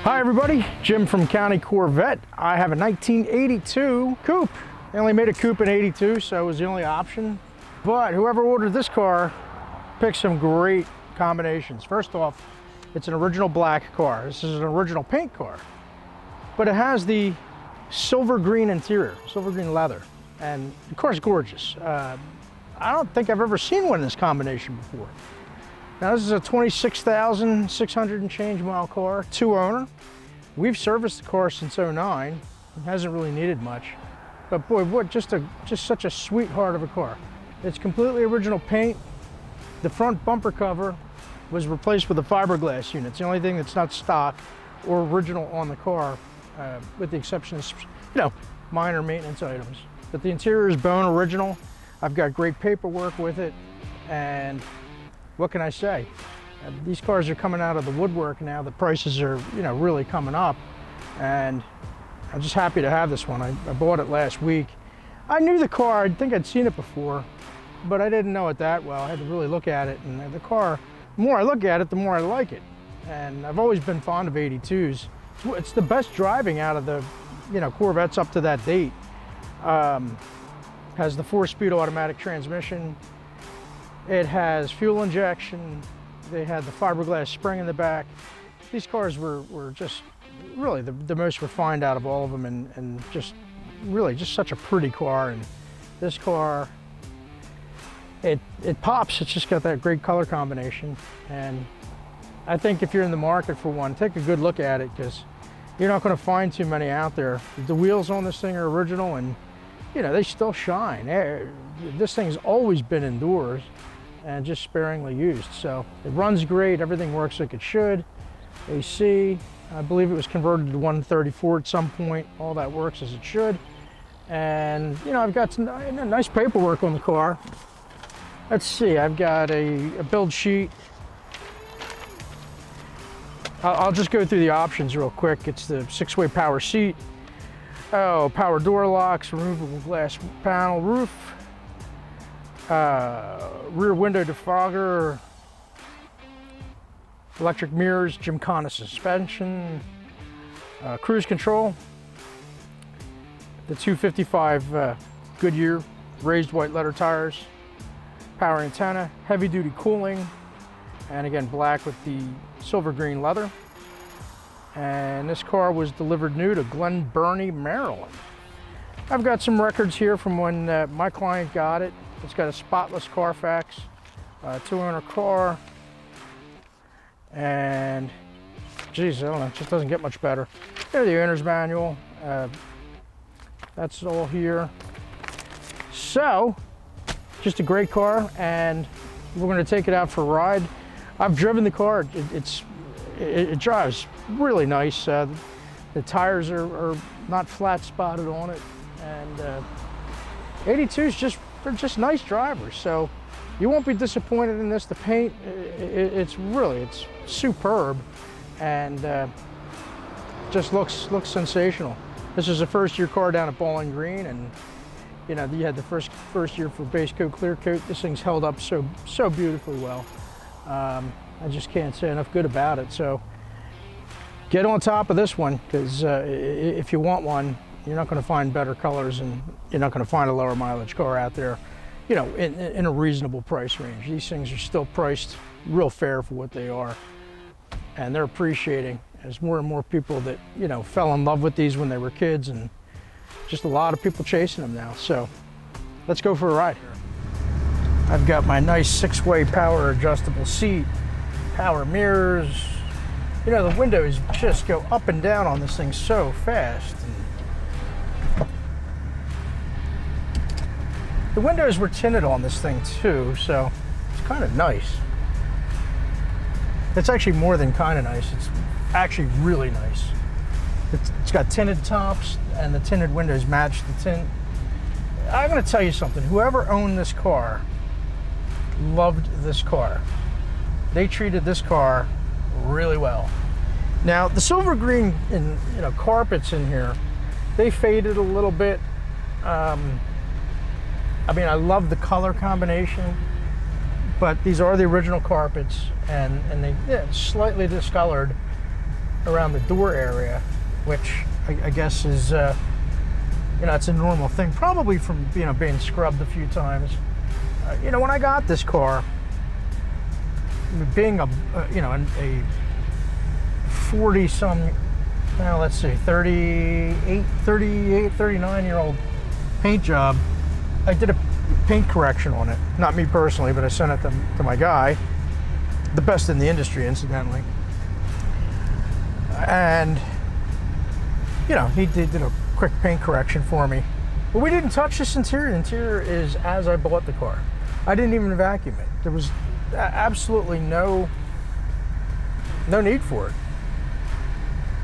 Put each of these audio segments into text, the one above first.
Hi everybody, Jim from County Corvette. I have a 1982 Coupe. They only made a Coupe in 82, so it was the only option. But whoever ordered this car picked some great combinations. First off, it's an original black car. This is an original paint car. But it has the silver green interior, silver green leather. And the car's gorgeous. I don't think I've ever seen one in this combination before. Now this is a 26,600 and change mile car, 2-owner. We've serviced the car since '09. It hasn't really needed much. But boy, what just such a sweetheart of a car. It's completely original paint. The front bumper cover was replaced with a fiberglass unit. It's the only thing that's not stock or original on the car, with the exception of, minor maintenance items. But the interior is bone original. I've got great paperwork with it, and what can I say? These cars are coming out of the woodwork now. The prices are, really coming up, and I'm just happy to have this one. I bought it last week. I knew the car. I think I'd seen it before, but I didn't know it that well. I had to really look at it, and the car, the more I look at it, the more I like it. And I've always been fond of 82s. It's the best driving out of the, Corvettes up to that date. Has the 4-speed automatic transmission. It has fuel injection. They had the fiberglass spring in the back. These cars were just really the most refined out of all of them, and just really just such a pretty car. And this car, it pops. It's just got that great color combination. And I think if you're in the market for one, take a good look at it, because you're not going to find too many out there. The wheels on this thing are original, and they still shine. This thing's always been indoors and just sparingly used. So it runs great, everything works like it should. AC, I believe it was converted to 134 at some point. All that works as it should. And I've got some nice paperwork on the car. Let's see, I've got a build sheet. I'll just go through the options real quick. It's the 6-way power seat. Power door locks, removable glass panel roof, rear window defogger, electric mirrors, Gymkana suspension, cruise control, the 255 Goodyear raised white letter tires, power antenna, heavy duty cooling, and again black with the silver green leather. And this car was delivered new to Glen Burnie, Maryland. I've got some records here from when my client got it. It's got a spotless Carfax, 2-owner car, and geez, I don't know, it just doesn't get much better. There's the owner's manual. That's all here. So, just a great car, and we're going to take it out for a ride. I've driven the car. It drives really nice. The tires are not flat spotted on it, and 82s they're just nice drivers. So you won't be disappointed in this. The paint, it's superb, and just looks sensational. This is a first-year car down at Bowling Green, and you had the first year for base coat, clear coat. This thing's held up so beautifully well. I just can't say enough good about it. So get on top of this one, because if you want one, you're not going to find better colors, and you're not going to find a lower mileage car out there, in a reasonable price range. These things are still priced real fair for what they are, and they're appreciating. There's more and more people that, fell in love with these when they were kids, and just a lot of people chasing them now. So let's go for a ride. I've got my nice 6-way power adjustable seat, power mirrors. The windows just go up and down on this thing so fast. And the windows were tinted on this thing too, so it's kind of nice. It's actually more than kind of nice. It's actually really nice. It's got tinted tops, and the tinted windows match the tint. I'm going to tell you something. Whoever owned this car loved this car. They treated this car really well. Now the silver green and carpets in here, they faded a little bit. I mean, I love the color combination, but these are the original carpets, and they slightly discolored. around the door area, which I guess is, you know, it's a normal thing, probably from, you know, being scrubbed a few times. You know, when I got this car, being a, you know, a 40-some, well, let's see, 38, 39-year-old paint job, I did a paint correction on it. Not me personally, but I sent it to my guy, the best in the industry, incidentally. And, you know, he did a quick paint correction for me. But we didn't touch this interior. The interior is as I bought the car. I didn't even vacuum it. There was absolutely no need for it.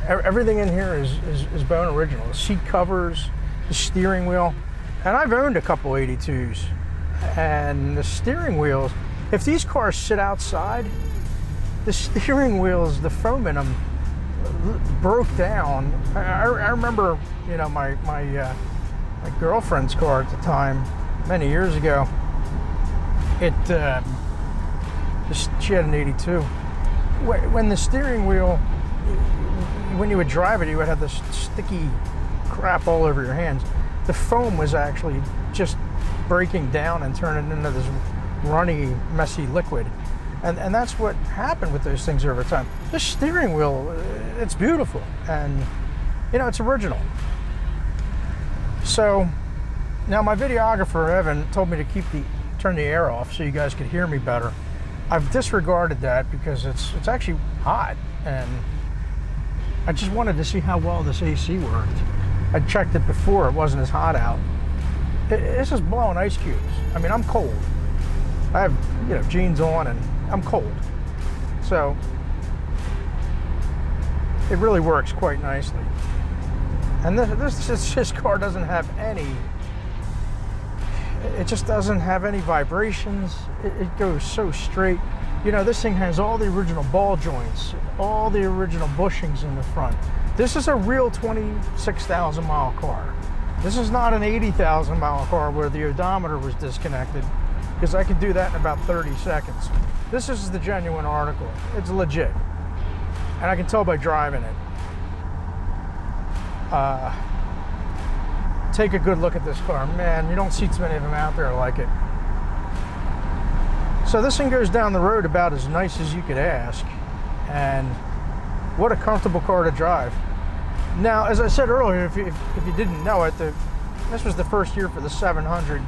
Everything in here is bone original. The seat covers, the steering wheel, and I've owned a couple 82s. And the steering wheels, if these cars sit outside, the steering wheels, the foam in them broke down. I remember, you know, my girlfriend's car at the time, many years ago. She had an 82. When the steering wheel, when you would drive it, you would have this sticky crap all over your hands. The foam was actually just breaking down and turning into this runny, messy liquid. And that's what happened with those things over time. The steering wheel, it's beautiful, and you know, it's original. So now my videographer Evan told me to turn the air off so you guys could hear me better. I've disregarded that because it's actually hot, and I just wanted to see how well this AC worked. I checked it before; it wasn't as hot out. This is blowing ice cubes. I mean, I'm cold. I have, you know, jeans on, and I'm cold. So it really works quite nicely. And this car doesn't have any, it just doesn't have any vibrations. It goes so straight. You know, this thing has all the original ball joints, all the original bushings in the front. This is a real 26,000 mile car. This is not an 80,000 mile car where the odometer was disconnected, because I can do that in about 30 seconds. This is the genuine article. It's legit. And I can tell by driving it. Take a good look at this car. Man, you don't see too many of them out there like it. So this thing goes down the road about as nice as you could ask. And what a comfortable car to drive. Now, as I said earlier, if you didn't know it, this was the first year for the 700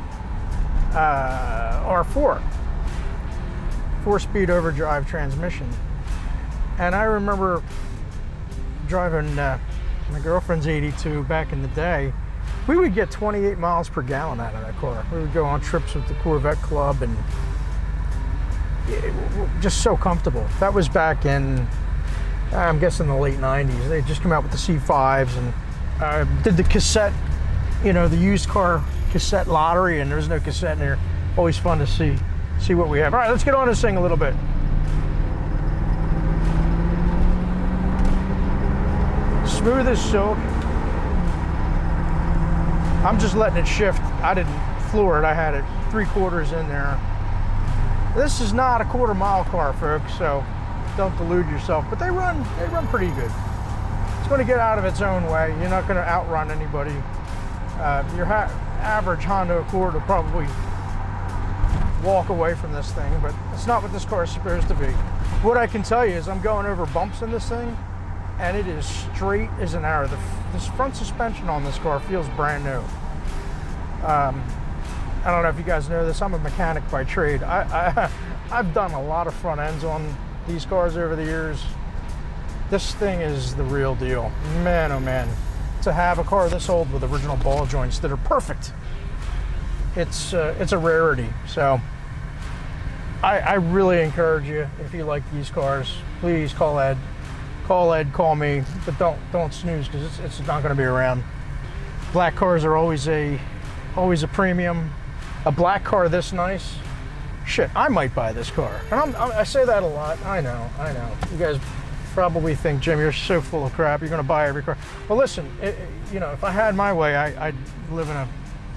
R4. 4-speed overdrive transmission. And I remember driving my girlfriend's 82 back in the day. We would get 28 miles per gallon out of that car. We would go on trips with the Corvette Club, and just so comfortable. That was back in, I'm guessing, the late 90s. They just come out with the C5s, and did the cassette, you know, the used car cassette lottery, and there was no cassette in there. Always fun to see what we have. All right, let's get on this thing a little bit. Smooth as silk. I'm just letting it shift. I didn't floor it. I had it 3/4 in there. This is not a quarter-mile car, folks, so don't delude yourself. But they run pretty good. It's going to get out of its own way. You're not going to outrun anybody. Your average Honda Accord will probably walk away from this thing, but it's not what this car is supposed to be. What I can tell you is I'm going over bumps in this thing, and it is straight as an arrow. This front suspension on this car feels brand new. I don't know if you guys know this. I'm a mechanic by trade. I've done a lot of front ends on these cars over the years. This thing is the real deal. Man, oh man. To have a car this old with original ball joints that are perfect, it's a rarity. So I really encourage you, if you like these cars, please call Ed. Call Ed, call me, but don't snooze, because it's not going to be around. Black cars are always a premium. A black car this nice, shit, I might buy this car. And I say that a lot. I know. You guys probably think, Jim, you're so full of crap. You're going to buy every car. Well, listen, you know, if I had my way, I'd live in a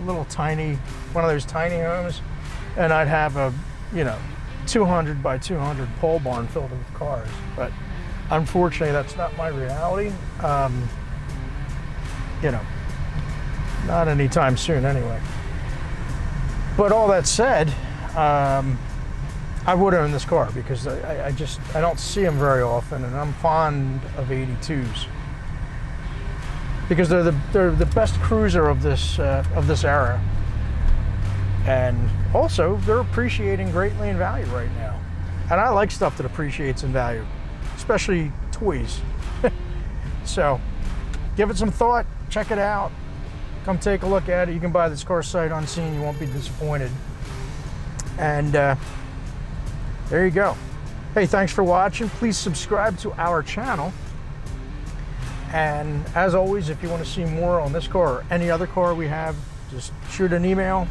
little tiny, one of those tiny homes, and I'd have a, you know, 200 by 200 pole barn filled with cars. But Unfortunately, that's not my reality. You know, not anytime soon anyway. But all that said, I would own this car because I don't see them very often, and I'm fond of 82s because they're the best cruiser of this era, and also they're appreciating greatly in value right now. And I like stuff that appreciates in value, especially toys. So give it some thought, check it out, come take a look at it. You can buy this car sight unseen, you won't be disappointed. And there you go. Hey, thanks for watching. Please subscribe to our channel. And as always, if you want to see more on this car or any other car we have, just shoot an email,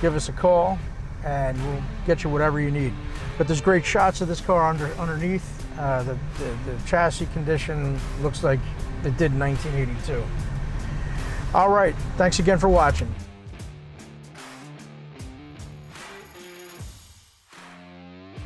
give us a call, and we'll get you whatever you need. But there's great shots of this car underneath. The chassis condition looks like it did in 1982. All right, thanks again for watching.